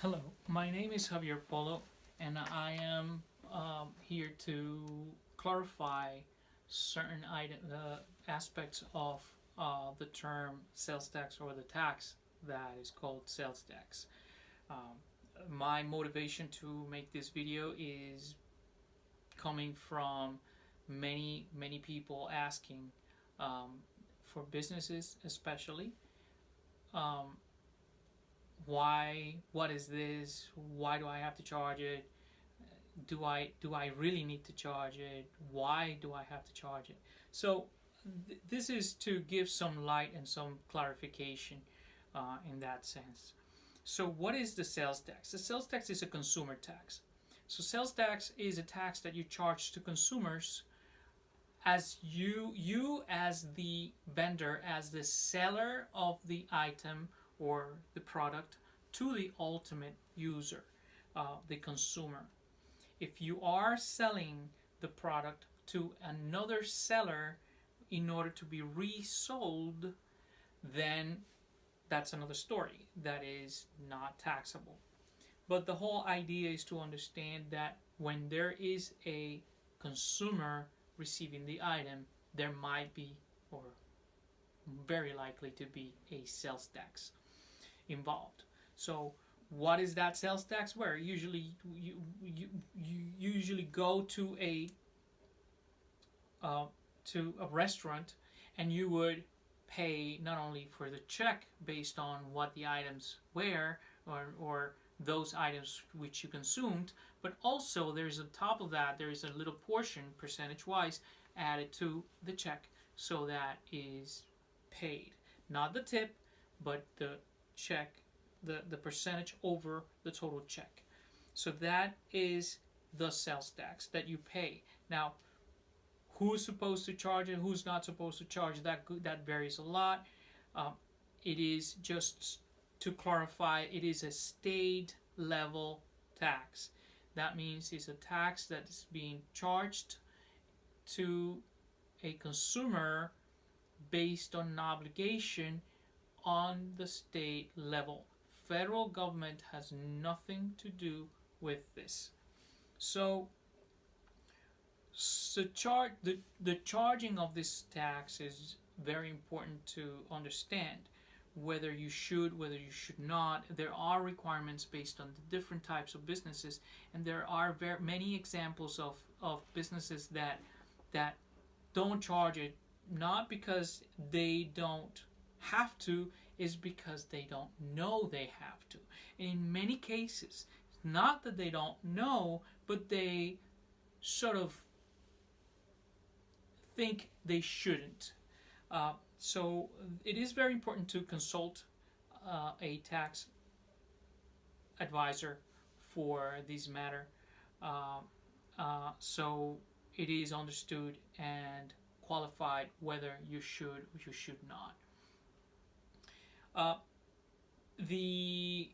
Hello, my name is Javier Polo, and I am here to clarify certain aspects of the term sales tax or the tax that is called sales tax. Um, my motivation to make this video is coming from many people asking for businesses, especially. Um, why? What is this? Why do I have to charge it? Do I really need to charge it? Why do I have to charge it? So this is to give some light and some clarification in that sense. So what is the sales tax? The sales tax is a consumer tax. So sales tax is a tax that you charge to consumers as you as the vendor, as the seller of the item or the product to the ultimate user, the consumer. If you are selling the product to another seller in order to be resold, then that's another story. That is not taxable. But the whole idea is to understand that when there is a consumer receiving the item, there might be, or very likely to be, a sales tax involved. So what is that sales tax? Where usually you usually go uh, to a restaurant, and you would pay not only for the check based on what the items were, or those items which you consumed, but also there's on top of that there is a little portion percentage wise added to the check, so that is paid, not the tip, but the check, the percentage over the total check. So that is the sales tax that you pay. Now, who's supposed to charge it, who's not supposed to charge that varies a lot. Um, it is just to clarify, it is a state level tax. That means it's a tax that is being charged to a consumer based on an obligation on the state level. Federal government has nothing to do with this. So the charging of this tax is very important to understand, whether you should, whether you should not. There are requirements based on the different types of businesses, and there are many examples of businesses that don't charge it, not because they don't have to, is because they don't know they have to. And in many cases, it's not that they don't know, but they sort of think they shouldn't. So it is very important to consult a tax advisor for this matter, so it is understood and qualified whether you should or you should not. Uh, the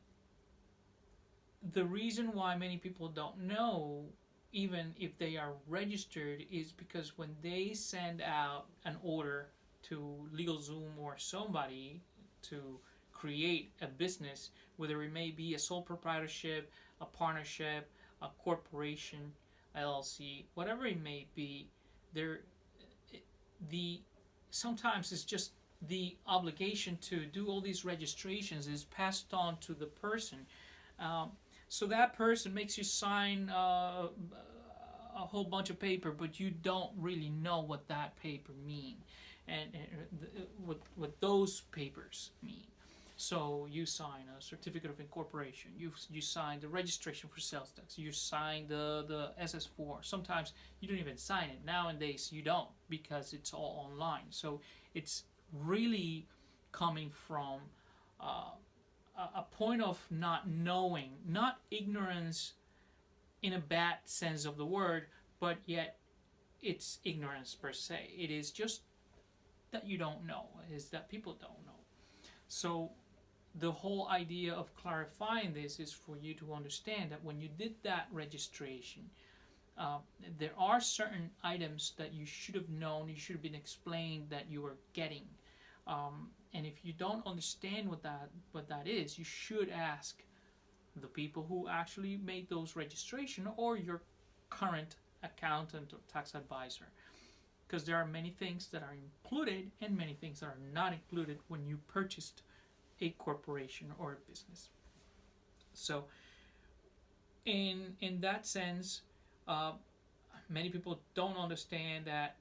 the reason why many people don't know, even if they are registered, is because when they send out an order to LegalZoom or somebody to create a business, whether it may be a sole proprietorship, a partnership, a corporation, LLC, whatever it may be, there the sometimes it's just the obligation to do all these registrations is passed on to the person. Um, so that person makes you sign a whole bunch of paper, but you don't really know what that paper mean, and what those papers mean. So you sign a certificate of incorporation. You sign the registration for sales tax. You sign the SS4. Sometimes you don't even sign it. Nowadays you don't, because it's all online. So it's really coming from uh, a point of not knowing, not ignorance in a bad sense of the word, but yet it's ignorance per se. It is just that you don't know, is that people don't know. So the whole idea of clarifying this is for you to understand that when you did that registration, uh, there are certain items that you should have known, you should have been explained that you were getting. And if you don't understand what that is, you should ask the people who actually made those registration, or your current accountant or tax advisor, because there are many things that are included and many things that are not included when you purchased a corporation or a business. So in that sense, many people don't understand that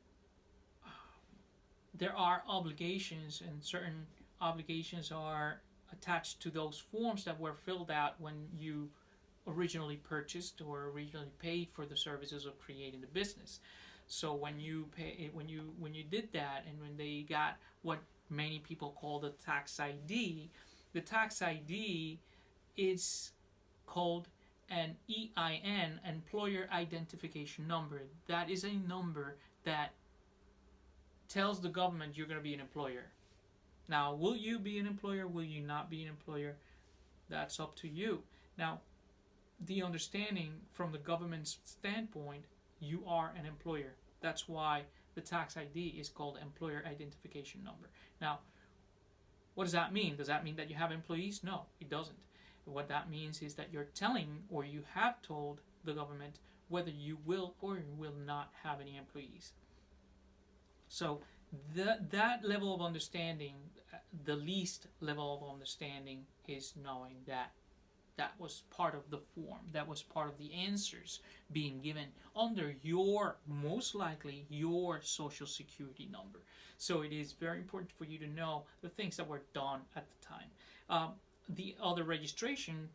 there are obligations, and certain obligations are attached to those forms that were filled out when you originally purchased or originally paid for the services of creating the business. So when you did that, and when they got what many people call the tax ID, the tax ID is called an EIN, Employer Identification Number. That is a number that tells the government you're going to be an employer. Now, will you be an employer? Will you not be an employer? That's up to you. Now, the understanding from the government's standpoint, you are an employer. That's why the tax ID is called Employer Identification Number. Now, what does that mean? Does that mean that you have employees? No, it doesn't. What that means is that you're telling, or you have told the government whether you will or will not have any employees. So that level of understanding, the least level of understanding, is knowing that that was part of the form, that was part of the answers being given under your, most likely, your social security number. So it is very important for you to know the things that were done at the time. The other registration,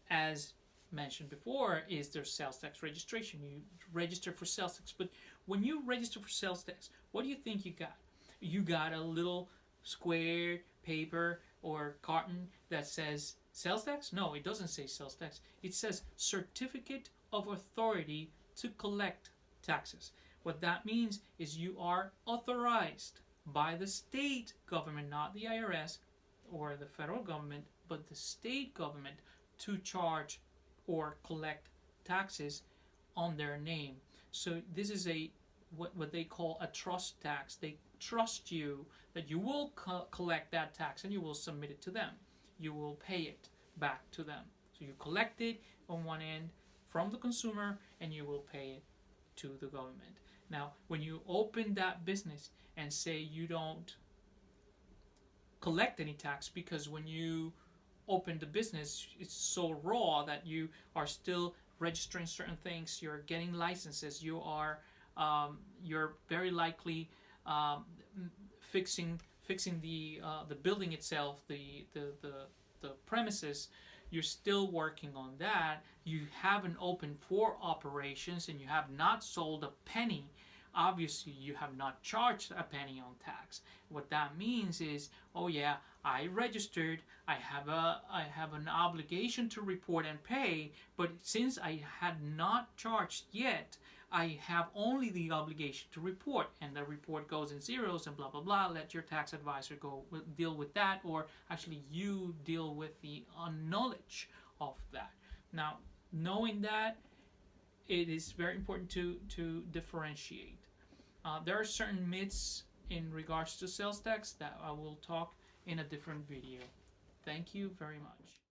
as mentioned before, is their sales tax registration. You register for sales tax, but when you register for sales tax, what do you think you got? You got a little square paper or carton that says sales tax? No, it doesn't say sales tax. It says Certificate of Authority to Collect Taxes. What that means is you are authorized by the state government, not the IRS or the federal government, but the state government, to charge or collect taxes on their name. So this is what they call a trust tax. They trust you that you will collect that tax, and you will submit it to them. You will pay it back to them. So you collect it on one end from the consumer, and you will pay it to the government. Now, when you open that business and say you don't collect any tax, because when you open the business, it's so raw that you are still registering certain things, you're getting licenses, you're very likely fixing the building itself, the premises. You're still working on that. You haven't opened for operations, and you have not sold a penny. Obviously, you have not charged a penny on tax. What that means is, oh yeah, I registered, I have an obligation to report and pay, but since I had not charged yet, I have only the obligation to report, and the report goes in zeros and blah blah blah. Let your tax advisor deal with that, or actually you deal with the knowledge of that. Now, knowing that, it is very important to differentiate. There are certain myths in regards to sales tax that I will talk in a different video. Thank you very much.